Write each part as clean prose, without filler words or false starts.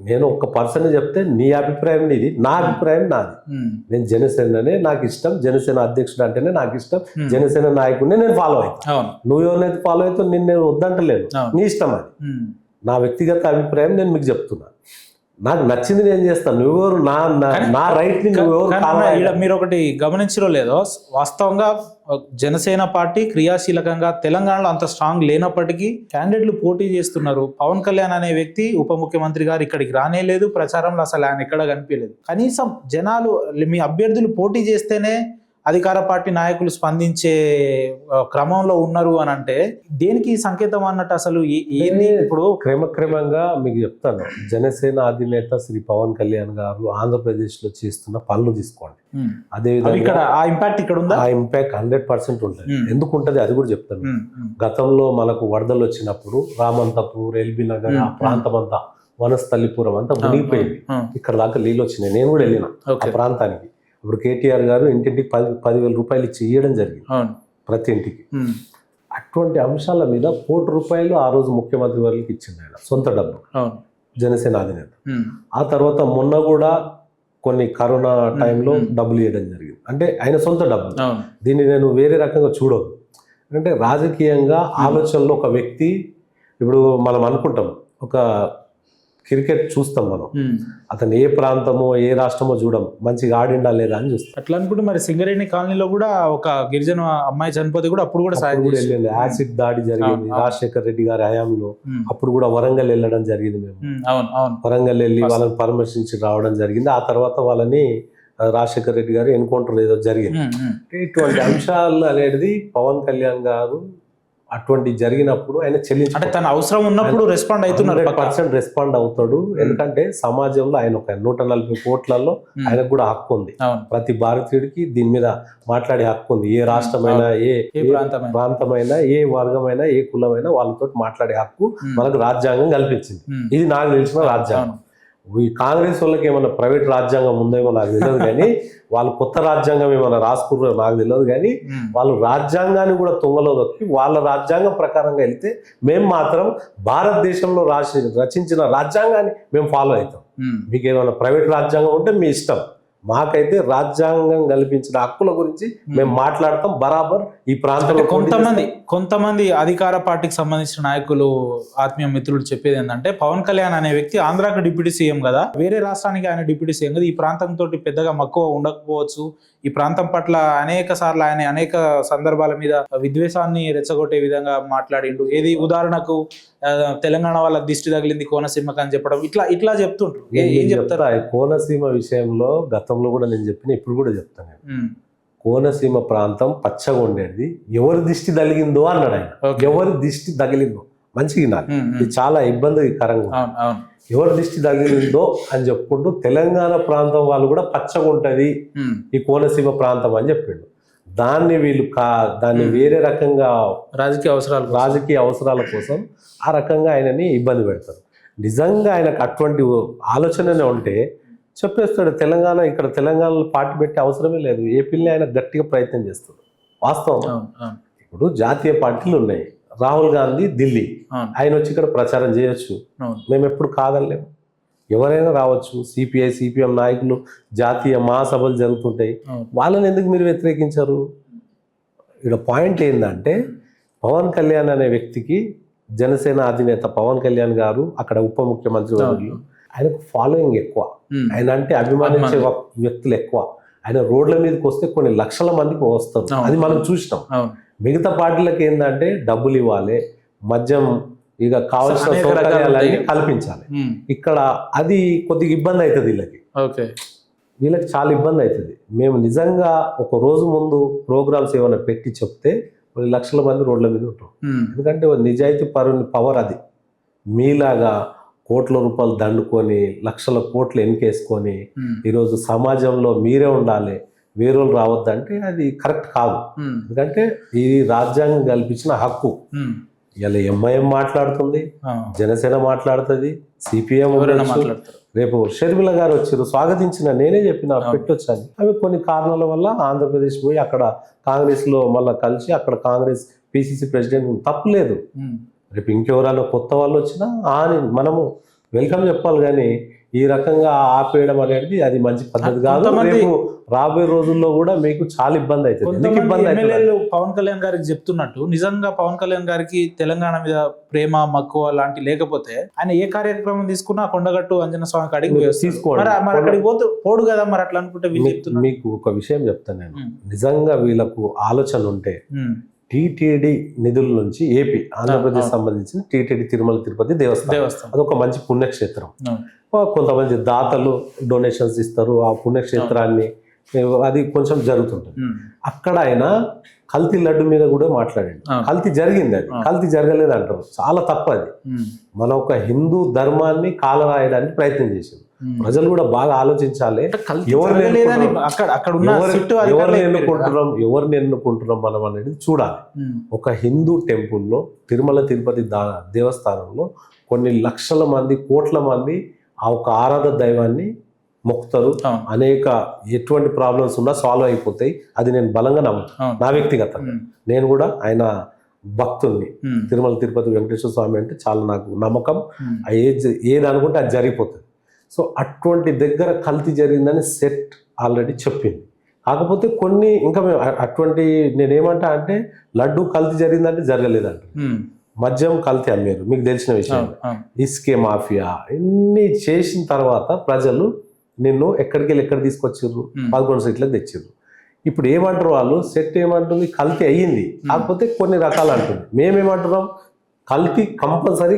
నేను ఒక్క పర్సన్ చెప్తే నీ అభిప్రాయం నీది, నా అభిప్రాయం నాది. నేను జనసేననే నాకు ఇష్టం, జనసేన అధ్యక్షుడు అంటేనే నాకు ఇష్టం, జనసేన నాయకుడిని నేను ఫాలో అవుతాను. నువ్వు ఎవరినైతే ఫాలో అవుతావు నేను వద్దంటలేను, నీ ఇష్టం అది. నా వ్యక్తిగత అభిప్రాయం నేను మీకు చెప్తున్నా. నాకు నచ్చింది నేను చేస్తాను. నువ్వెవరు నా రైట్ ని నువ్వెవరు? మీరు ఒకటి గమనించరో లేదో, వాస్తవంగా జనసేన పార్టీ క్రియాశీలకంగా తెలంగాణలో అంత స్ట్రాంగ్ లేనప్పటికీ క్యాండిడేట్లు పోటీ చేస్తున్నారు. పవన్ కళ్యాణ్ అనే వ్యక్తి ఉప ముఖ్యమంత్రి గారు ఇక్కడికి రానేలేదు, ప్రచారంలో అసలు ఆయన ఎక్కడ కనిపించలేదు. కనీసం జనాలు మీ అభ్యర్థులు పోటీ చేస్తేనే అధికార పార్టీ నాయకులు స్పందించే క్రమంలో ఉన్నారు అని అంటే దేనికి సంకేతం అన్నట్టు? అసలు ఏంది ఇప్పుడు? క్రమక్రమంగా మీకు చెప్తాను. జనసేన అధినేత శ్రీ పవన్ కళ్యాణ్ గారు ఆంధ్రప్రదేశ్ లో చేస్తున్న పనులు తీసుకోండి, అదే విధంగా ఆ ఇంపాక్ట్ ఇక్కడ ఉందా? ఆ ఇంపాక్ట్ 100% ఉంటుంది. ఎందుకు ఉంటుంది అది కూడా చెప్తాను. గతంలో మనకు వరదలు వచ్చినప్పుడు రామంతపూర్, ఎల్బీ నగర్ ఆ ప్రాంతం అంతా, వనస్థలిపురం అంతా మునిగిపోయింది. ఇక్కడ దాకా నీళ్ళు వచ్చినాయి. నేను కూడా వెళ్ళిన ఆ ప్రాంతానికి. ఇప్పుడు కేటీఆర్ గారు ఇంటింటికి 10,000 రూపాయలు ఇచ్చి ఇవ్వడం జరిగింది ప్రతి ఇంటికి. అటువంటి అంశాల మీద ₹1,00,00,000 ఆ రోజు ముఖ్యమంత్రి వర్గకి ఇచ్చింది ఆయన, సొంత డబ్బు, జనసేన అధినేత. ఆ తర్వాత మొన్న కూడా కొన్ని కరోనా టైంలో డబ్బులు ఇవ్వడం జరిగింది, అంటే ఆయన సొంత డబ్బు. దీన్ని నేను వేరే రకంగా చూడదు. అంటే రాజకీయంగా ఆలోచనలో ఒక వ్యక్తి, ఇప్పుడు మనం అనుకుంటాం ఒక క్రికెట్ చూస్తాం మనం, అతను ఏ ప్రాంతమో ఏ రాష్ట్రమో చూడం, మంచిగా ఆడిండా లేదా అని చూస్తాం. అట్లా అనుకుంటే మరి సింగరేణి కాలనీలో కూడా ఒక గిరిజన అమ్మాయి చనిపోతే కూడా అప్పుడు కూడా సాయం వెళ్ళింది. యాసిడ్ దాడి జరిగింది రాజశేఖర్ రెడ్డి గారి హయాంలో. అప్పుడు కూడా వరంగల్ వెళ్ళడం జరిగింది. మేము వరంగల్ వెళ్ళి వాళ్ళని పరామర్శించి రావడం జరిగింది. ఆ తర్వాత వాళ్ళని రాజశేఖర్ రెడ్డి గారు ఎన్కౌంటర్ ఏదో జరిగింది. ఇటువంటి అంశాలు అనేది పవన్ కళ్యాణ్ గారు అటువంటి జరిగినప్పుడు ఆయన చెల్లించి తన అవసరం ఉన్నప్పుడు రెస్పాండ్ అవుతున్నారు, 100% రెస్పాండ్ అవుతాడు. ఎందుకంటే సమాజంలో ఆయన ఒక 140 కోట్లలో ఆయనకు కూడా హక్కు ఉంది. ప్రతి భారతీయుడికి దీని మీద మాట్లాడే హక్కు ఉంది. ఏ రాష్ట్రమైనా, ఏ ప్రాంతమైనా, ఏ వర్గమైనా, ఏ కులమైనా వాళ్ళతో మాట్లాడే హక్కు మనకు రాజ్యాంగం కల్పించింది. ఇది నాకు తెలిసిన రాజ్యాంగం. ఈ కాంగ్రెస్ వాళ్ళకి ఏమన్నా ప్రైవేట్ రాజ్యాంగం ఉందేమో నాకు తెలియదు, కానీ వాళ్ళు కొత్త రాజ్యాంగం ఏమన్నా రాసుకున్నారో నాకు తెలియదు, కానీ వాళ్ళు రాజ్యాంగాన్ని కూడా తుంగలో దొక్కి వాళ్ళ రాజ్యాంగం ప్రకారంగా వెళ్తే మేము మాత్రం భారతదేశంలో రచించిన రాజ్యాంగాన్ని మేము ఫాలో అవుతాం. మీకు ఏమైనా ప్రైవేట్ రాజ్యాంగం ఉంటే మీ ఇష్టం, మాకైతే రాజ్యాంగం కల్పించిన హక్కుల గురించి మేము మాట్లాడతాం బరాబర్. ఈ ప్రాంతంలో కొంతమంది అధికార పార్టీకి సంబంధించిన నాయకులు, ఆత్మీయ మిత్రులు చెప్పేది ఏంటంటే, పవన్ కళ్యాణ్ అనే వ్యక్తి ఆంధ్రాకి డిప్యూటీ సీఎం కదా, వేరే రాష్ట్రానికి ఆయన డిప్యూటీ సీఎం కదా, ఈ ప్రాంతంతో పెద్దగా మక్కువ ఉండకపోవచ్చు, ఈ ప్రాంతం పట్ల అనేక సార్లు ఆయన అనేక సందర్భాల మీద విద్వేషాన్ని రెచ్చగొట్టే విధంగా మాట్లాడిండు. ఏది ఉదాహరణకు తెలంగాణ వాళ్ళ దిష్టి తగిలింది కోనసీమకు అని చెప్పడం, ఇట్లా చెప్తుంటారు. ఏం చెప్తారు? కోనసీమ విషయంలో గతంలో కూడా నేను చెప్పిన, ఇప్పుడు కూడా చెప్తాను. కోనసీమ ప్రాంతం పచ్చగా ఉండేది, ఎవరి దిష్టి తగిలిందో అన్నాడు ఆయన. ఎవరి దిష్టి తగిలిందో మంచిగా నాకు ఇది చాలా ఇబ్బందికరంగా, ఎవరి దిష్టి తగిలిందో అని చెప్పుకుంటూ తెలంగాణ ప్రాంతం వాళ్ళు కూడా పచ్చగా ఉంటది ఈ కోనసీమ ప్రాంతం అని చెప్పిండు. దాన్ని వీళ్ళు దాన్ని వేరే రకంగా రాజకీయ అవసరాల కోసం ఆ రకంగా ఆయనని ఇబ్బంది పెడతారు. నిజంగా ఆయనకు అటువంటి ఆలోచననే ఉంటే చెప్పేస్తాడు, తెలంగాణ ఇక్కడ తెలంగాణలో పార్టీ పెట్టే అవసరమే లేదు, ఏపీని ఆయన గట్టిగా ప్రయత్నం చేస్తాడు. వాస్తవం. ఇప్పుడు జాతీయ పార్టీలు ఉన్నాయి, రాహుల్ గాంధీ ఢిల్లీ, ఆయన వచ్చి ఇక్కడ ప్రచారం చేయొచ్చు, మేము ఎప్పుడు కాదనలేము, ఎవరైనా రావచ్చు. సిపిఐ సిపిఎం నాయకులు జాతీయ మహాసభలు జరుగుతుంటాయి, వాళ్ళని ఎందుకు మీరు వ్యతిరేకించారు? ఇక్కడ పాయింట్ ఏంటంటే, పవన్ కళ్యాణ్ అనే వ్యక్తికి జనసేన అధినేత పవన్ కళ్యాణ్ గారు అక్కడ ఉప ముఖ్యమంత్రి వర్యులు, ఆయనకు ఫాలోయింగ్ ఎక్కువ, ఆయన అంటే అభిమానించే వ్యక్తులు ఎక్కువ. ఆయన రోడ్ల మీదకి వస్తే కొన్ని లక్షల మందికి వస్తారు, అది మనం చూసినాం. మిగతా పార్టీలకు ఏంటంటే డబ్బులు ఇవ్వాలి, మద్యం ఇక కావాల్సిన సౌకర్యాలన్నీ కల్పించాలి. ఇక్కడ అది కొద్దిగా ఇబ్బంది అవుతుంది వీళ్ళకి చాలా ఇబ్బంది అవుతుంది. మేము నిజంగా ఒక రోజు ముందు ప్రోగ్రామ్స్ ఏమైనా పెట్టి చెప్తే కొన్ని లక్షల మంది రోడ్ల మీద ఉంటాం. ఎందుకంటే నిజాయితీ పవర్ అది. మీలాగా కోట్ల రూపాయలు దండుకొని లక్షల కోట్లు ఎన్కేసుకొని ఈరోజు సమాజంలో మీరే ఉండాలి, వేరేలు రావద్దంటే అది కరెక్ట్ కాదు. ఎందుకంటే ఇది రాజ్యాంగం కల్పించిన హక్కు. ఇలా ఎంఐఎం మాట్లాడుతుంది, జనసేన మాట్లాడుతుంది, సిపిఎం రేపు షర్మిల గారు వచ్చారు, స్వాగతించిన నేనే చెప్పిన పెట్టొచ్చని. అవి కొన్ని కారణాల వల్ల ఆంధ్రప్రదేశ్ పోయి అక్కడ కాంగ్రెస్ లో మళ్ళీ కలిసి అక్కడ కాంగ్రెస్ పిసిసి ప్రెసిడెంట్ తప్పులేదు. రేపు ఇంకెవరైనా కొత్త వాళ్ళు వచ్చినా మనము వెల్కమ్ చెప్పాలి కానీ ఈ రకంగా ఆపేయడం అనేది అది మంచి పద్ధతి కాదు. కొంతమంది- రేపు రాబోయే రోజుల్లో కూడా మీకు చాలా ఇబ్బంది అవుతుంది. ఎందుకు కొంతమంది ఇబ్బంది అవుతుంది? ఎమ్మెల్యేలు పవన్ కళ్యాణ్ గారికి చెప్తున్నట్టు నిజంగా పవన్ కళ్యాణ్ గారికి తెలంగాణ మీద ప్రేమ మక్కువ లాంటి లేకపోతే ఆయన ఏ కార్యక్రమం తీసుకున్నా కొండగట్టు ఆంజనేయ స్వామి కాడికి పోయి వస్తాడు. తీసుకోండి. మరి అక్కడికి పోడు కదా మరి అట్లా అనుకుంటే వీళ్ళు చెప్తున్నారు. మీకు ఒక విషయం చెప్తాను నేను. నిజంగా వీళ్ళకు ఆలోచన ఉంటే టీటీడీ నిధుల నుంచి ఏపీ ఆంధ్రప్రదేశ్ సంబంధించిన టీటీడీ తిరుమల తిరుపతి దేవస్థానం అదొక మంచి పుణ్యక్షేత్రం. కొంతమంది దాతలు డొనేషన్స్ ఇస్తారు ఆ పుణ్యక్షేత్రాన్ని, అది కొంచెం జరుగుతుంటుంది. అక్కడ ఆయన కల్తీ లడ్డు మీద కూడా మాట్లాడండి. కల్తీ జరిగింది, అది కల్తీ జరగలేదు అంటారు. చాలా తప్పు అది. మన ఒక హిందూ ధర్మాన్ని కాలరాయడానికి ప్రయత్నం చేసింది. ప్రజలు కూడా బాగా ఆలోచించాలి. ఎవరిని ఎన్నుకుంటున్నాం మనం అనేది చూడాలి. ఒక హిందూ టెంపుల్లో తిరుమల తిరుపతి దేవస్థానంలో కొన్ని లక్షల మంది కోట్ల మంది ఆ ఒక ఆరాధ దైవాన్ని మొక్కుతారు. అనేక ఎటువంటి ప్రాబ్లమ్స్ ఉన్నా సాల్వ్ అయిపోతాయి. అది నేను బలంగా నమ్ముతాను. నా వ్యక్తిగతంగా నేను కూడా ఆయన భక్తుల్ని. తిరుమల తిరుపతి వెంకటేశ్వర స్వామి అంటే చాలా నాకు నమ్మకం. ఏది అనుకుంటే అది జరిగిపోతుంది. సో అటువంటి దగ్గర కల్తీ జరిగిందని సెట్ ఆల్రెడీ చెప్పింది. కాకపోతే కొన్ని ఇంకా అటువంటి నేనేమంటా అంటే లడ్డు కల్తీ జరిగిందంటే జరగలేదంట. మద్యం కల్తీ అమ్మారు, మీకు తెలిసిన విషయం. ఇసుకే మాఫియా ఇన్ని చేసిన తర్వాత ప్రజలు నిన్ను ఎక్కడికి వెళ్ళి ఎక్కడ తీసుకొచ్చిర్రు, 11 సీట్లకు తెచ్చిర్రు. ఇప్పుడు ఏమంటారు వాళ్ళు, సెట్ ఏమంటుంది కల్తీ అయ్యింది, కాకపోతే కొన్ని రకాలు అంటుంది. మేమేమంటున్నాం కల్తీ కంపల్సరీ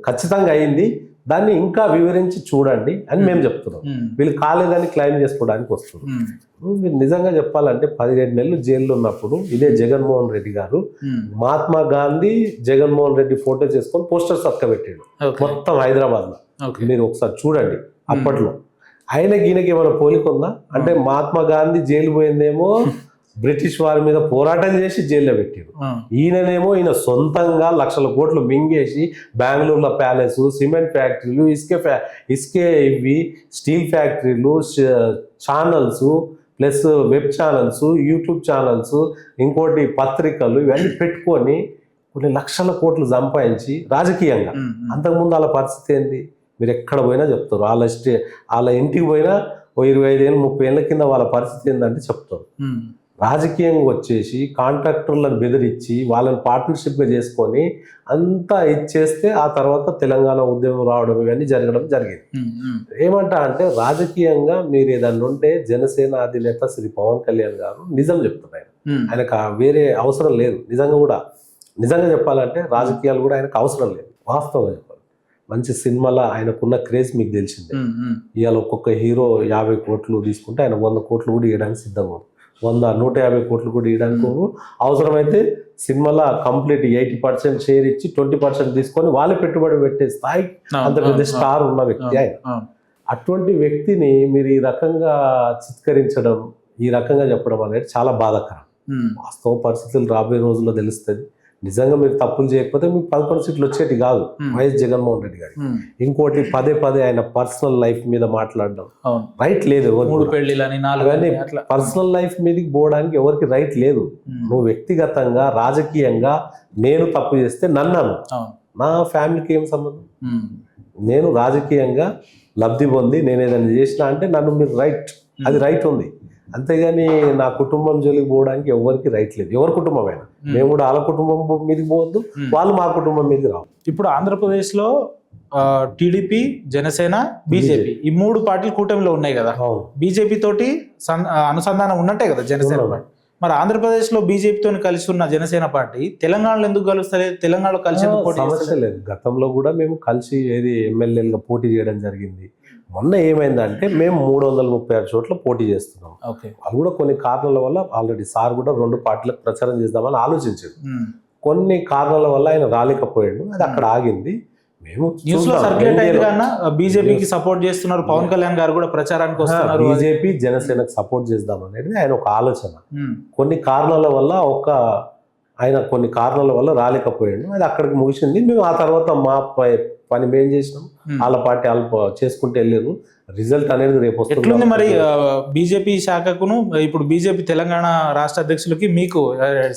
ఖచ్చితంగా అయ్యింది, దాన్ని ఇంకా వివరించి చూడండి అని మేము చెప్తున్నాం. వీళ్ళు కాలేదని క్లెయిమ్ చేసుకోవడానికి వస్తున్నారు. మీరు నిజంగా చెప్పాలంటే 17 నెలలు జైల్లో ఉన్నప్పుడు ఇదే జగన్మోహన్ రెడ్డి గారు మహాత్మా గాంధీ జగన్మోహన్ రెడ్డి ఫోటో చేసుకొని పోస్టర్స్ అతకబెట్టాడు మొత్తం హైదరాబాద్ లో. మీరు ఒకసారి చూడండి. అప్పట్లో ఆయనకి ఈయనకి ఏమైనా పోలికుందా అంటే మహాత్మా గాంధీ జైలు పోయిందేమో బ్రిటిష్ వారి మీద పోరాటం చేసి జైల్లో పెట్టారు. ఈయననేమో ఈయన సొంతంగా లక్షల కోట్లు మింగేసి బెంగళూరులో ప్యాలెస్, సిమెంట్ ఫ్యాక్టరీలు, ఇసుకే ఇవి స్టీల్ ఫ్యాక్టరీలు, channels plus web channels, YouTube channels, ఇంకోటి పత్రికలు ఇవన్నీ పెట్టుకొని కొన్ని లక్షల కోట్లు సంపాదించి రాజకీయంగా. అంతకుముందు వాళ్ళ పరిస్థితి ఏంది మీరు ఎక్కడ పోయినా చెప్తారు. వాళ్ళ ఇంటికి పోయినా 25 ఏళ్ళు 30 ఏళ్ళ కింద వాళ్ళ పరిస్థితి ఏంటంటే చెప్తారు. రాజకీయంగా వచ్చేసి కాంట్రాక్టర్లను బెదిరించి వాళ్ళని పార్ట్నర్షిప్గా చేసుకొని అంతా ఇచ్చేస్తే ఆ తర్వాత తెలంగాణ ఉద్యమం రావడం ఇవన్నీ జరగడం జరిగింది. ఏమంటా అంటే రాజకీయంగా మీరు ఏదన్నా ఉంటే జనసేన అధినేత శ్రీ పవన్ కళ్యాణ్ గారు నిజం చెప్తున్నారు. ఆయనకు వేరే అవసరం లేదు. నిజంగా చెప్పాలంటే రాజకీయాలు కూడా ఆయనకు అవసరం లేదు. వాస్తవంగా చెప్పాలి. మంచి సినిమాలో ఆయనకున్న క్రేజ్ మీకు తెలిసిందే. ఇవాళ ఒక్కొక్క హీరో 50 కోట్లు తీసుకుంటే ఆయన 100 కోట్లు కూడా ఇవ్వడానికి సిద్ధంగా ఉంది. 100-150 కోట్లు కూడా ఇవ్వడానికి అవసరమైతే సినిమాలో కంప్లీట్ 80% షేర్ ఇచ్చి 20% తీసుకొని వాళ్ళే పెట్టుబడి పెట్టే స్థాయికి అంత పెద్ద స్టార్ ఉన్న వ్యక్తి ఆయన. అటువంటి వ్యక్తిని మీరు ఈ రకంగా చిత్కరించడం, ఈ రకంగా చెప్పడం అనేది చాలా బాధాకరం. వాస్తవ పరిస్థితులు రాబోయే రోజుల్లో తెలుస్తుంది. నిజంగా మీరు తప్పులు చేయకపోతే మీకు 11 సీట్లు వచ్చేటి కాదు వైఎస్ జగన్మోహన్ రెడ్డి గారు. ఇంకోటి పదే ఆయన పర్సనల్ లైఫ్ మీద మాట్లాడడం రైట్ లేదు. పర్సనల్ లైఫ్ మీదకి పోవడానికి ఎవరికి రైట్ లేదు. నువ్వు వ్యక్తిగతంగా రాజకీయంగా నేను తప్పు చేస్తే నన్ను నా ఫ్యామిలీకి ఏం సంబంధం? నేను రాజకీయంగా లబ్ధి పొంది నేను ఏదైనా చేసినా అంటే నన్ను మీరు రైట్, అది రైట్ ఉంది. అంతేగాని నా కుటుంబం జోలికి పోవడానికి ఎవరికి రైట్ లేదు. ఎవరి కుటుంబం అయినా మేము కూడా వాళ్ళ కుటుంబం మీదకి పోవద్దు, వాళ్ళు మా కుటుంబం మీదకి రావు. ఇప్పుడు ఆంధ్రప్రదేశ్ లో టీడీపీ, జనసేన, బీజేపీ ఈ 3 పార్టీలు కూటమిలో ఉన్నాయి కదా. బీజేపీ తోటి అనుసంధానం ఉన్నట్టే కదా జనసేన పార్టీ. మరి ఆంధ్రప్రదేశ్ లో బీజేపీతో కలిసి ఉన్న జనసేన పార్టీ తెలంగాణలో ఎందుకు కలుస్తలేదు? తెలంగాణలో కలిసి సమస్య లేదు. గతంలో కూడా మేము కలిసి ఎమ్మెల్యేలుగా పోటీ చేయడం జరిగింది. మొన్న ఏమైందంటే మేము 336 చోట్ల పోటీ చేస్తున్నాం. వాళ్ళు కూడా కొన్ని కారణాల వల్ల ఆల్రెడీ సార్ కూడా 2 పార్టీలకు ప్రచారం చేద్దామని ఆలోచించారు. కొన్ని కారణాల వల్ల ఆయన రాలేకపోయాడు, అది అక్కడ ఆగింది. మేము బీజేపీకి సపోర్ట్ చేస్తున్నారు, పవన్ కళ్యాణ్ గారు కూడా ప్రచారానికి వస్తున్నారు. బీజేపీ జనసేనకు సపోర్ట్ చేద్దాం అనేది ఆయన ఒక ఆలోచన. కొన్ని కారణాల వల్ల ఒక ఆయన కొన్ని కారణాల వల్ల రాలేకపోయాడు, అది అక్కడికి ముగిసింది. మేము ఆ తర్వాత మా పని మేము చేసినాం, వాళ్ళ పార్టీ వాళ్ళు చేసుకుంటూ వెళ్ళారు. రిజల్ట్ అనేది రేపు ఎట్లుంది మరి వస్తుంది. బీజేపీ శాఖకును ఇప్పుడు బీజేపీ తెలంగాణ రాష్ట్ర అధ్యక్షులకి మీకు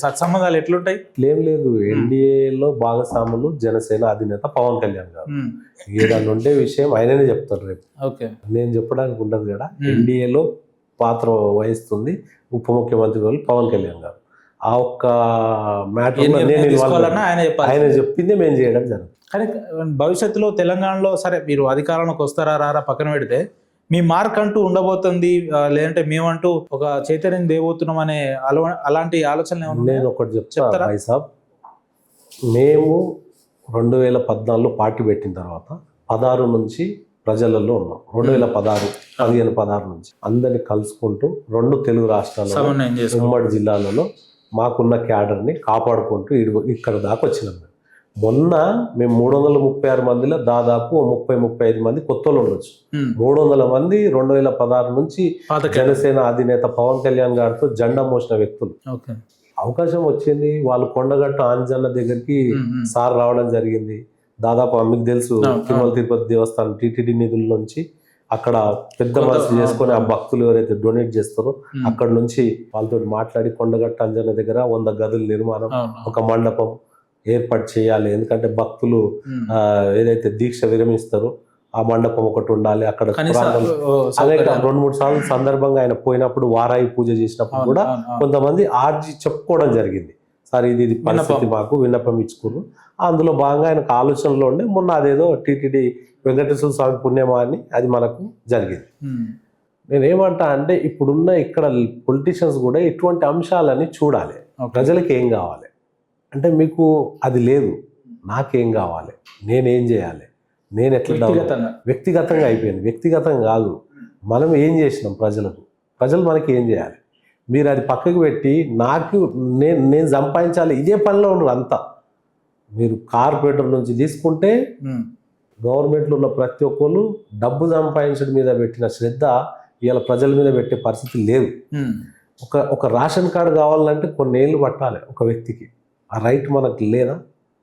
సత్సంబంధాలు ఎట్లుంటాయి? ఏం లేదు, ఎన్డీఏలో భాగస్వాములు జనసేన అధినేత పవన్ కళ్యాణ్ గారు. ఏదన్నా ఉండే విషయం ఆయననే చెప్తారు రేపు, ఓకే, నేను చెప్పడానికి ఉండదు కదా. ఎన్డీఏలో పాత్ర వహిస్తుంది ఉప ముఖ్యమంత్రి వాళ్ళు పవన్ కళ్యాణ్ గారు. ఆ ఒక్క మ్యాటర్ ఆయన చెప్పింది మేము చేయడం జరుగుతుంది. కానీ భవిష్యత్తులో తెలంగాణలో సరే మీరు అధికారంలోకి వస్తారా రారా పక్కన పెడితే, మీ మార్క్ అంటూ ఉండబోతుంది, లేదంటే మేమంటూ ఒక చైతన్యం దేవోతున్నాం అనే అలాంటి ఆలోచనలు ఏమన్నా? నేను ఒకటి చెప్తారా భాయ్ సాబ్, మేము 2014లో పార్టీ పెట్టిన తర్వాత 16 నుంచి ప్రజలలో ఉన్నాం. 2016 నుంచి అందరిని కలుసుకుంటూ 2 తెలుగు రాష్ట్రాల్లో ఉమ్మడి జిల్లాలలో మాకున్న క్యాడర్ని కాపాడుకుంటూ ఇక్కడ దాకా వచ్చినాం. మొన్న మేము 336 మందిలో దాదాపు 30-35 మంది కొత్తలు ఉండొచ్చు. 300 మంది 2016 నుంచి జనసేన అధినేత పవన్ కళ్యాణ్ గారితో జెండా మోసిన వ్యక్తులు. అవకాశం వచ్చింది, వాళ్ళు కొండగట్టు ఆంజనేయ దగ్గరికి సార్ రావడం జరిగింది. దాదాపు మీకు తెలుసు తిరుమల తిరుపతి దేవస్థానం టీటీడీ నిధుల నుంచి అక్కడ పెద్ద మనసు చేసుకొని ఆ భక్తులు ఎవరైతే డొనేట్ చేస్తారో అక్కడ నుంచి వాళ్ళతో మాట్లాడి కొండగట్టు ఆంజనేయ దగ్గర 100 గదుల నిర్మాణం, ఒక మండపం ఏర్పాటు చేయాలి. ఎందుకంటే భక్తులు ఏదైతే దీక్ష విరమిస్తారో ఆ మండపం ఒకటి ఉండాలి అక్కడ. అలాగే 2-3 సార్లు సందర్భంగా ఆయన పోయినప్పుడు వారాయి పూజ చేసినప్పుడు కూడా కొంతమంది ఆర్జీ చెప్పుకోవడం జరిగింది, సార్ ఇది పరిస్థితి మాకు విన్నపం ఇచ్చుకున్నారు. అందులో భాగంగా ఆయనకు ఆలోచనలో ఉండే మొన్న అదేదో టీటీడీ వెంకటేశ్వర స్వామి పుణ్యమా అని అది మనకు జరిగింది. నేనేమంటా అంటే ఇప్పుడున్న ఇక్కడ పొలిటీషియన్స్ కూడా ఇటువంటి అంశాలని చూడాలి. ప్రజలకు ఏం కావాలి అంటే మీకు అది లేదు, నాకేం కావాలి, నేనేం చేయాలి, నేను ఎట్లా వ్యక్తిగతంగా అయిపోయింది. వ్యక్తిగతం కాదు, మనం ఏం చేసినాం ప్రజలు మనకి ఏం చేయాలి. మీరు అది పక్కకు పెట్టి నాకు నేను సంపాదించాలి ఇదే పనిలో ఉన్నారు అంతా. మీరు కార్పొరేటర్ నుంచి తీసుకుంటే గవర్నమెంట్లో ఉన్న ప్రతి ఒక్కరు డబ్బు సంపాదించడం మీద పెట్టిన శ్రద్ధ ఇవాళ ప్రజల మీద పెట్టే పరిస్థితి లేదు. ఒక రేషన్ కార్డు కావాలంటే కొన్ని ఏళ్ళు పట్టాలి ఒక వ్యక్తికి, ఆ రైట్ మనకు లేదా?